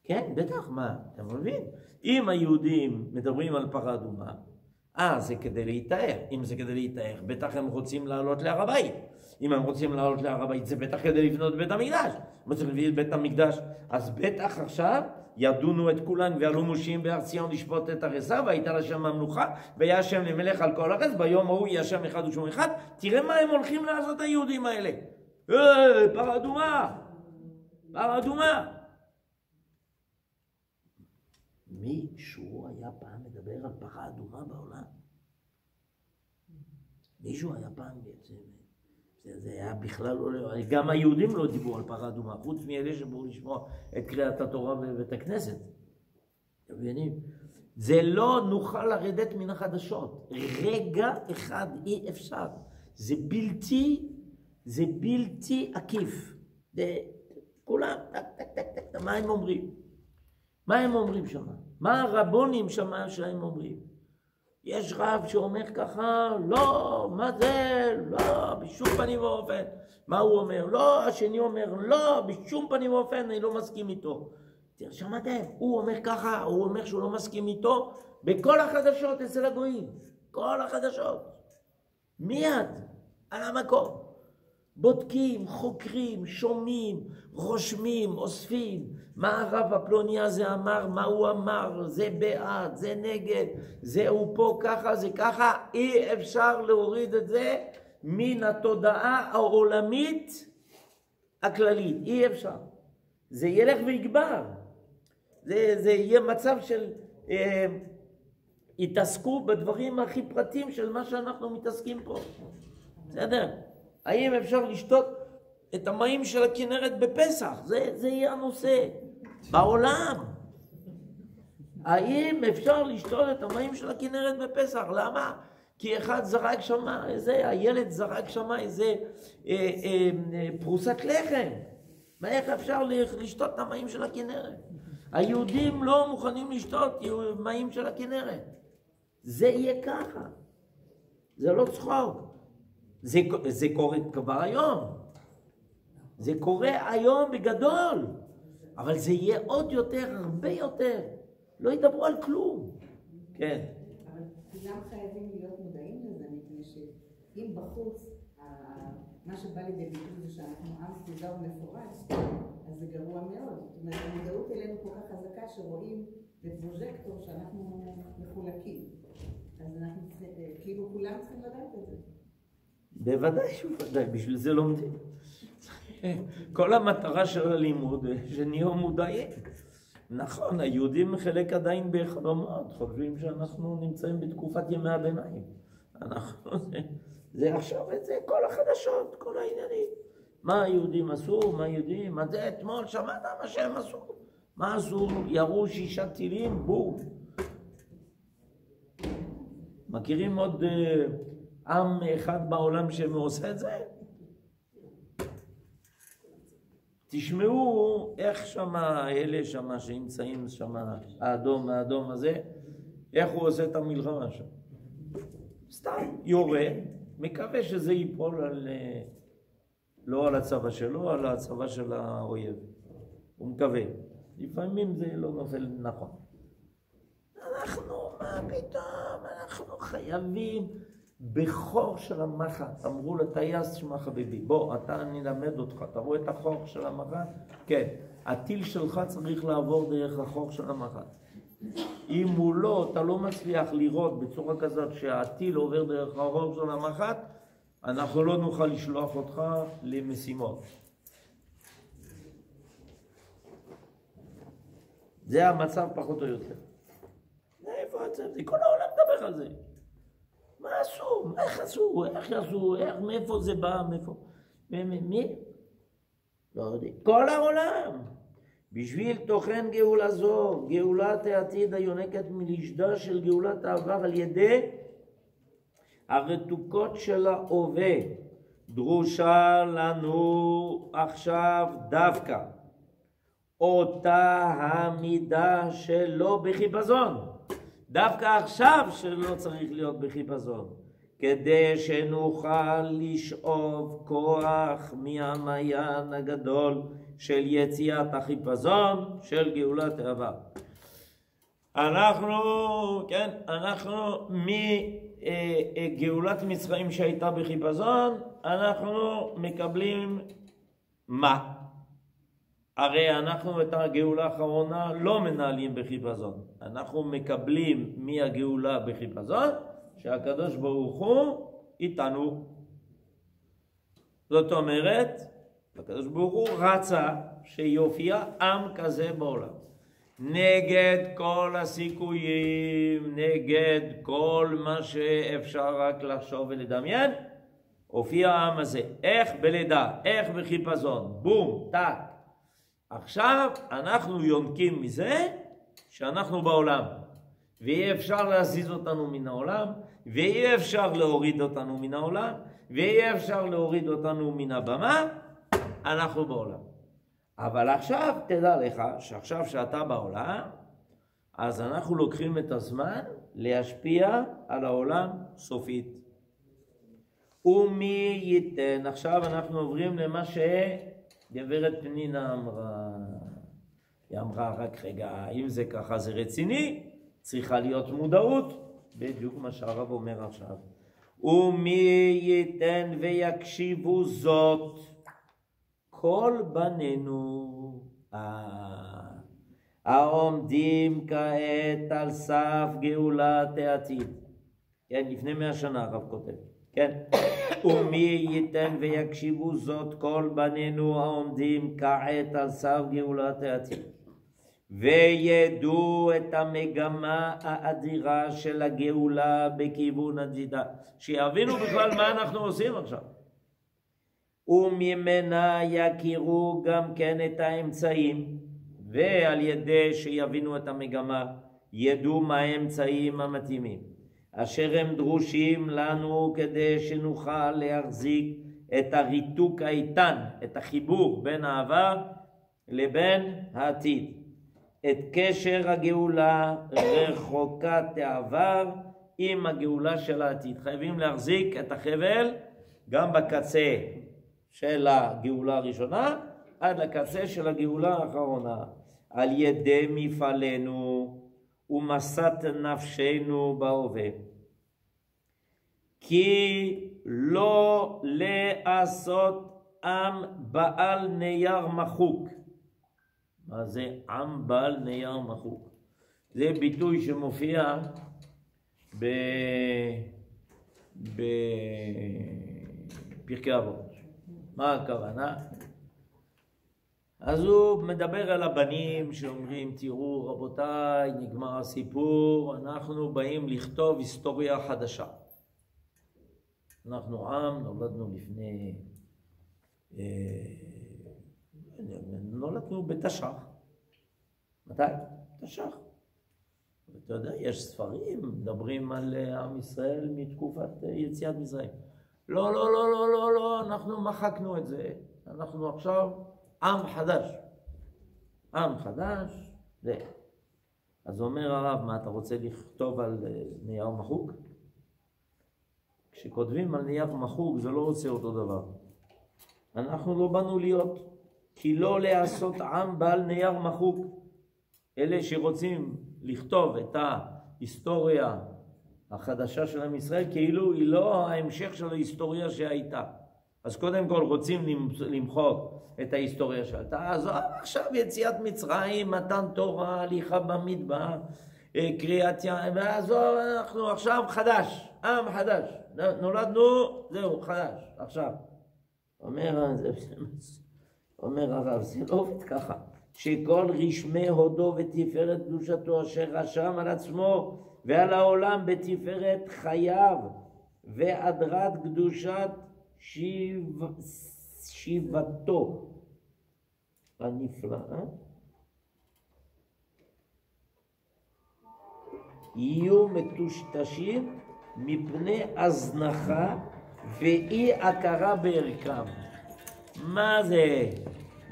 כן, בטח, מה? אתה מבין? אם היהודים מדברים על פרה אדומה, זה כדי להתאר. אם זה כדי להתאר, בטח הם רוצים לעלות להר הבית. אם הם רוצים לעלות להר הבית, זה בטח כדי לבנות בית המקדש. אם צריך לבנות בית המקדש, אז בטח עכשיו ידונו את כולן ועלו מושיעים בהר ציון לשפוט את הרסה, והייתה לשם המלוכה, והיה השם למלך על כל הארץ, ביום ההוא יהיה השם אחד ושמו אחד. תראה מה הם הולכים לעשות היהודים האלה. פרה אדומה! פרה אדומה! מישהו היה פעם מדבר על פרה אדומה בעולם? מישהו היה פעם בעצם? זה היה בכלל לא... גם היהודים לא דיברו על פרה אדומה, חוץ מאלה שבואו לשמוע את קריאת התורה בבית הכנסת. אתם מבינים? זה לא נוכל לרדת מן החדשות. רגע אחד אי אפשר. זה בלתי עקיף. כולם, טק, מה הם אומרים? מה הם אומרים שם? מה הרבונים שם שהם אומרים? יש רב שאומר ככה, לא, מה זה? לא, בשום פנים ואופן. מה הוא אומר? לא, השני אומר, לא, בשום פנים ואופן, אני לא מסכים איתו. שמעתם? הוא אומר ככה, הוא אומר שהוא לא מסכים איתו, בכל החדשות אצל הגויים. כל החדשות. מיד, על המקום. בודקים, חוקרים, שומעים, רושמים, אוספים. מה הרב הפלוני הזה אמר, מה הוא אמר, זה בעד, זה נגד, זה הוא פה ככה, זה ככה. אי אפשר להוריד את זה מן התודעה העולמית הכללית. אי אפשר. זה ילך ויגבר. זה יהיה מצב של התעסקו בדברים הכי פרטיים של מה שאנחנו מתעסקים פה. בסדר? האם אפשר לשתות את המים של הכנרת בפסח? זה יהיה הנושא בעולם. האם אפשר לשתות את המים של הכנרת בפסח? למה? כי אחד זרק שמה, הילד זרק שמה איזה פרוסת לחם. איך אפשר לשתות את המים של הכנרת? היהודים לא מוכנים לשתות מים של הכנרת. זה יהיה ככה. זה לא צחוק. זה קורה כבר היום. זה קורה היום בגדול. אבל זה יהיה עוד יותר, הרבה יותר. לא ידברו על כלום. כן. אבל כולם חייבים להיות מודעים לזה, מפני שאם בחוץ, מה שבא לידי ביטוי זה שאנחנו עם סביבה ומפורש, אז זה גרוע מאוד. זאת אומרת, המודעות אלינו כל כך חזקה שרואים בפרוז'קטור שאנחנו מחולקים. אז אנחנו כאילו כולם צריכים לדעת את זה. בוודאי, בשביל זה לומדים. כל המטרה של הלימוד שנהיה מודעים. נכון, היהודים חלק עדיין בחלומות, חושבים שאנחנו נמצאים בתקופת ימי הביניים. זה עכשיו את זה, כל החדשות, כל העניינים. מה היהודים עשו, מה היהודים, מה זה אתמול, שמעת מה שהם עשו? מה עשו? ירו 6 טילים, בום. מכירים עוד עם אחד בעולם שעושה את זה? תשמעו איך שמה, אלה שמה שנמצאים שמה, האדום הזה, איך הוא עושה את המלחמה שם. סתם יורה, מקווה שזה ייפול על, לא על הצבא שלו, על הצבא של האויב. הוא מקווה. לפעמים זה לא נופל נכון. אנחנו, מה פתאום, אנחנו חייבים בחור של המחט. אמרו לטייס, שמע חביבי, בוא, אני אלמד אותך, אתה רואה את החור של המחט? כן, הטיל שלך צריך לעבור דרך החור של המחט. אם הוא לא, אתה לא מצליח לראות בצורה כזאת שהטיל עובר דרך החור של המחט, אנחנו לא נוכל לשלוח אותך למשימות. זה המצב פחות או יותר. איפה זה? כל העולם מדבר על זה. מה עשו? איך עשו? איך עשו? מאיפה זה בא? מאיפה? מי? לא יודע. כל העולם. בשביל תוכן גאולה זו, גאולת העתיד היונקת מלשדה של גאולת העבר על ידי הרתוקות של ההווה, דרושה לנו עכשיו דווקא אותה המידה שלא בחיפזון, דווקא עכשיו שלא צריך להיות בחיפזון, כדי שנוכל לשאוב כוח מהמעיין הגדול של יציאת החיפזון של גאולת העבר. אנחנו מגאולת מצרים שהייתה בחיפזון, אנחנו מקבלים מה? הרי אנחנו את הגאולה האחרונה לא מנהלים בחיפזון. אנחנו מקבלים מהגאולה בחיפזון, שהקדוש ברוך הוא איתנו. זאת אומרת, הקדוש ברוך הוא רצה שיופיע עם כזה בעולם. נגד כל הסיכויים, נגד כל מה שאפשר רק לחשוב ולדמיין, הופיע העם הזה. איך בלידה, איך בחיפזון, בום, טק. עכשיו אנחנו יונקים מזה שאנחנו בעולם. ואי אפשר להזיז אותנו מן העולם, ואי אפשר להוריד אותנו מן העולם, ואי אפשר להוריד אותנו מן הבמה, אנחנו בעולם. אבל עכשיו תדע לך שעכשיו שאתה בעולם, אז אנחנו לוקחים את הזמן להשפיע על העולם סופית. ומי ייתן, עכשיו אנחנו עוברים למה שגברת פנינה אמרה. היא אמרה רק רגע, אם זה ככה זה רציני, צריכה להיות מודעות, בדיוק מה שהרב אומר עכשיו. ומי ייתן ויקשיבו זאת כל בנינו העומדים כעת על סף גאולת העתיד. כן, לפני 100 שנה הרב כותב. כן, ומי ייתן ויקשיבו זאת כל בנינו העומדים כעת על סף גאולת העתיד, וידעו את המגמה האדירה של הגאולה בכיוון עתידה, שיבינו בכלל מה אנחנו עושים עכשיו, וממנה יכירו גם כן את האמצעים, ועל ידי שיבינו את המגמה ידעו מה האמצעים המתאימים אשר הם דרושים לנו כדי שנוכל להחזיק את הריתוק האיתן, את החיבור בין העבר לבין העתיד, את קשר הגאולה רחוקת העבר עם הגאולה של העתיד. חייבים להחזיק את החבל גם בקצה של הגאולה הראשונה עד לקצה של הגאולה האחרונה, על ידי מפעלנו ומסת נפשנו בהווה, כי לא לעשות עם בעל נייר מחוק. מה זה עם בעל נייר מחוק? זה ביטוי שמופיע בפרקי אבות. מה הכוונה? אז הוא מדבר על הבנים שאומרים, תראו רבותיי, נגמר הסיפור, אנחנו באים לכתוב היסטוריה חדשה. אנחנו עם, נולדנו לפני, נולדנו בתש"ח. מתי? תש"ח. אתה יודע, יש ספרים, מדברים על עם ישראל מתקופת יציאת מצרים. לא, לא, לא, לא, לא, לא, אנחנו מחקנו את זה. אנחנו עכשיו עם חדש. עם חדש, זה. אז אומר הרב, מה אתה רוצה לכתוב על נייר מחוק? כשכותבים על נייר מחוק זה לא רוצה אותו דבר. אנחנו לא באנו להיות, כי לא לעשות עם בעל נייר מחוק. אלה שרוצים לכתוב את ההיסטוריה החדשה של עם ישראל, כאילו היא לא ההמשך של ההיסטוריה שהייתה. אז קודם כל רוצים למחוק את ההיסטוריה שהייתה. אז עכשיו יציאת מצרים, מתן תורה, הליכה במדבר, קריאת ים, ואז אנחנו עכשיו חדש, עם חדש. נולדנו, זהו, חדש, עכשיו. אומר הרב, זה לא עובד ככה. שכל רשמי הודו ותפארת קדושתו אשר רשם על עצמו ועל העולם בתפארת חייו והדרת קדושת שיבתו הנפלאה יהיו מטושטשים מפני הזנחה ואי הכרה בערכם. מה זה?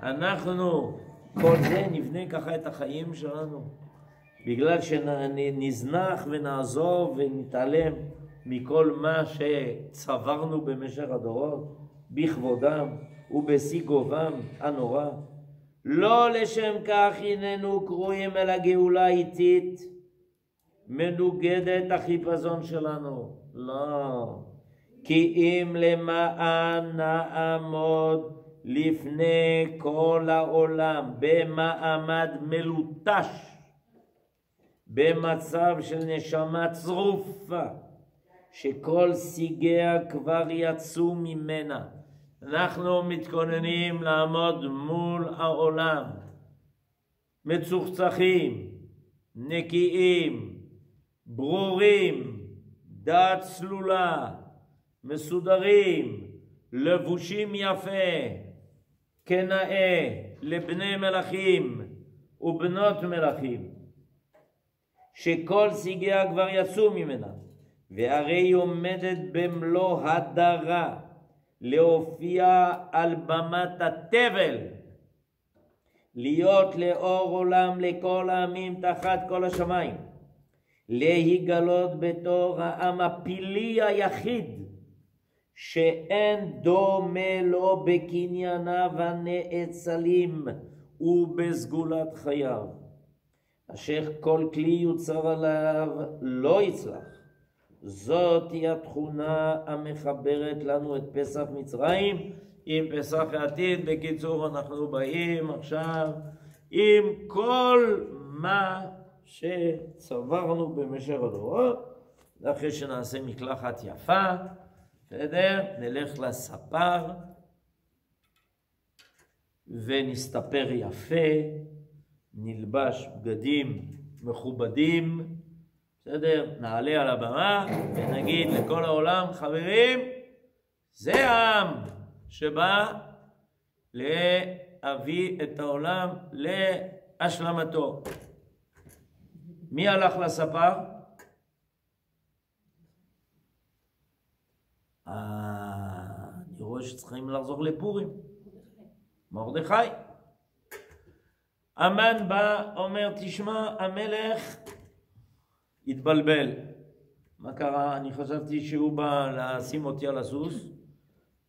אנחנו כל זה נבנה ככה את החיים שלנו בגלל שנזנח ונעזוב ונתעלם מכל מה שצברנו במשך הדורות בכבודם ובסיגובם הנורא. לא לשם כך הננו קרואים אל הגאולה האיטית מנוגדת החיפזון שלנו. לא, כי אם למען נעמוד לפני כל העולם במעמד מלוטש, במצב של נשמה צרופה שכל סיגיה כבר יצאו ממנה, אנחנו מתכוננים לעמוד מול העולם מצוחצחים, נקיים, ברורים, דעת צלולה, מסודרים, לבושים יפה, כנאה לבני מלכים ובנות מלכים, שכל סיגיה כבר יצאו ממנה, והרי היא עומדת במלוא הדרה להופיע על במת התבל, להיות לאור עולם לכל העמים תחת כל השמיים, להיגלות בתור העם הפילי היחיד שאין דומה לו בקנייניו הנאצלים ובסגולת חייו, אשר כל כלי יוצר עליו לא יצלח. זאת היא התכונה המחברת לנו את פסח מצרים עם פסח העתיד. בקיצור, אנחנו באים עכשיו עם כל מה שצברנו במשך הדורות, אחרי שנעשה מקלחת יפה, בסדר? נלך לספר ונסתפר יפה, נלבש בגדים מכובדים, בסדר? נעלה על הבמה ונגיד לכל העולם, חברים, זה העם שבא להביא את העולם להשלמתו. מי הלך לספר? אני רואה שצריכים לחזור לפורים. מרדכי. המן בא, אומר, תשמע, המלך התבלבל. מה קרה? אני חשבתי שהוא בא לשים אותי על הסוס,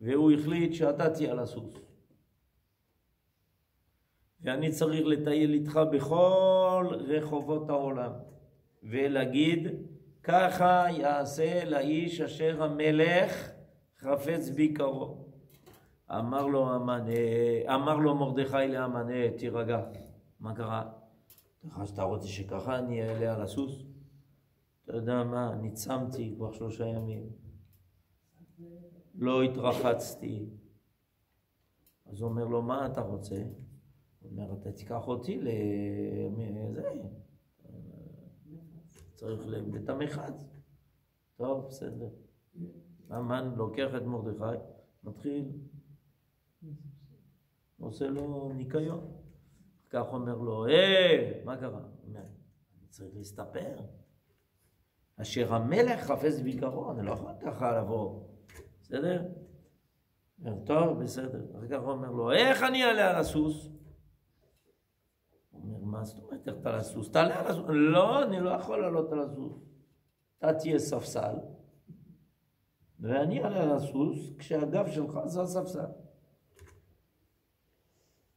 והוא החליט שאתה תהיה על הסוס. ואני צריך לטייל איתך בכל רחובות העולם, ולהגיד, ככה יעשה לאיש אשר המלך חפץ ביקרו. אמר לו מרדכי להמן, תירגע. מה קרה? אתה רוצה שככה אני אעלה על הסוס? אתה יודע מה? אני צמתי כבר 3 ימים. לא התרחצתי. אז הוא אומר לו, מה אתה רוצה? הוא אומר, אתה תיקח אותי לזה. צריך לבית המחץ. טוב, בסדר. המן לוקח את מרדכי, מתחיל, עושה לו ניקיון. כך אומר לו, מה קרה? הוא אומר, אני צריך להסתפר. אשר המלך חפץ ביקרו, אני לא יכול ככה לבוא. בסדר? אומר, טוב, בסדר. אחר כך הוא אומר לו, איך אני אעלה על הסוס? הוא אומר, מה זאת אומרת, איך אתה על הסוס? תעלה על הסוס. לא, אני לא יכול לעלות על הסוס. אתה תהיה ספסל, ואני אעלה על הסוס כשהגב שלך זה הספסל.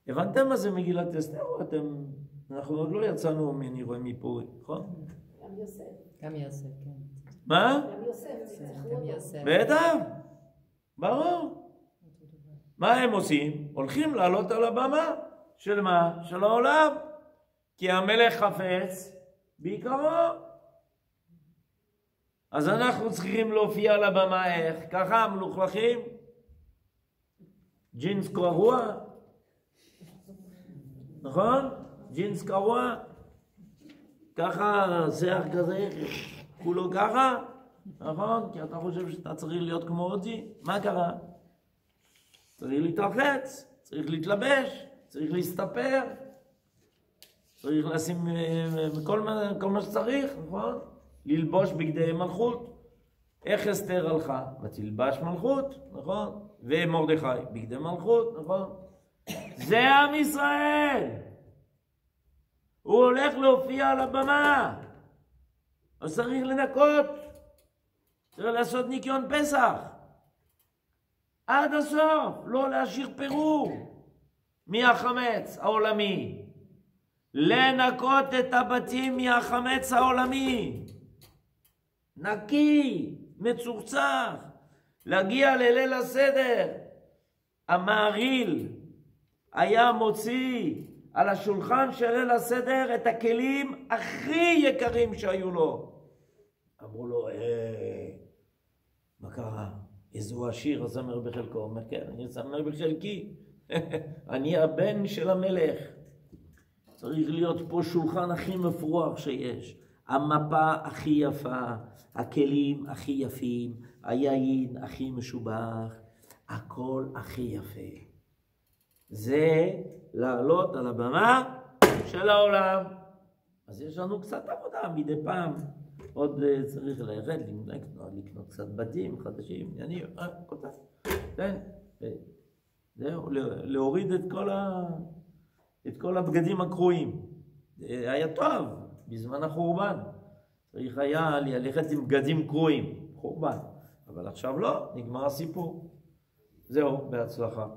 הבנתם מה זה מגילת אסתר? אנחנו עוד לא יצאנו מנירוי מפורים, נכון? גם יוסף. גם יוסף, כן. מה? גם יוסף. גם יוסף. בטח, ברור. מה הם עושים? הולכים לעלות על הבמה של מה? של העולם. כי המלך חפץ בעיקרו. אז אנחנו צריכים להופיע על הבמה איך? ככה מלוכלכים? ג'ינס קרוע? נכון? ג'ינס קרוע? ככה שיח כזה, כולו ככה? נכון? כי אתה חושב שאתה צריך להיות כמו אודזי? מה קרה? צריך להתרחץ, צריך להתלבש, צריך להסתפר, צריך לשים כל מה שצריך, נכון? ללבוש בגדי מלכות. איך אסתר הלכה? ותלבש מלכות, נכון? ומרדכי בגדי מלכות, נכון? זה עם ישראל. הוא הולך להופיע על הבמה. אז צריך לנקות. צריך לעשות ניקיון פסח. עד הסוף. לא להשאיר פירור מהחמץ העולמי. לנקות את הבתים מהחמץ העולמי. נקי, מצורצח. להגיע לליל הסדר. המהריל היה מוציא על השולחן של ליל הסדר את הכלים הכי יקרים שהיו לו. אמרו לו, מה קרה? איזו עשיר הזמר בחלקו. הוא אומר, כן, אני זמר בחלקי. אני הבן של המלך. צריך להיות פה שולחן הכי מפרוח שיש. המפה הכי יפה, הכלים הכי יפים, היין הכי משובח, הכל הכי יפה. זה לעלות על הבמה של העולם. אז יש לנו קצת עבודה מדי פעם. עוד צריך ללכת, לקנות קצת בתים חדשים, זהו, להוריד את כל הבגדים הקרועים. היה טוב בזמן החורבן. צריך היה ללכת עם בגדים קרועים, חורבן. אבל עכשיו לא, נגמר הסיפור. זהו, בהצלחה.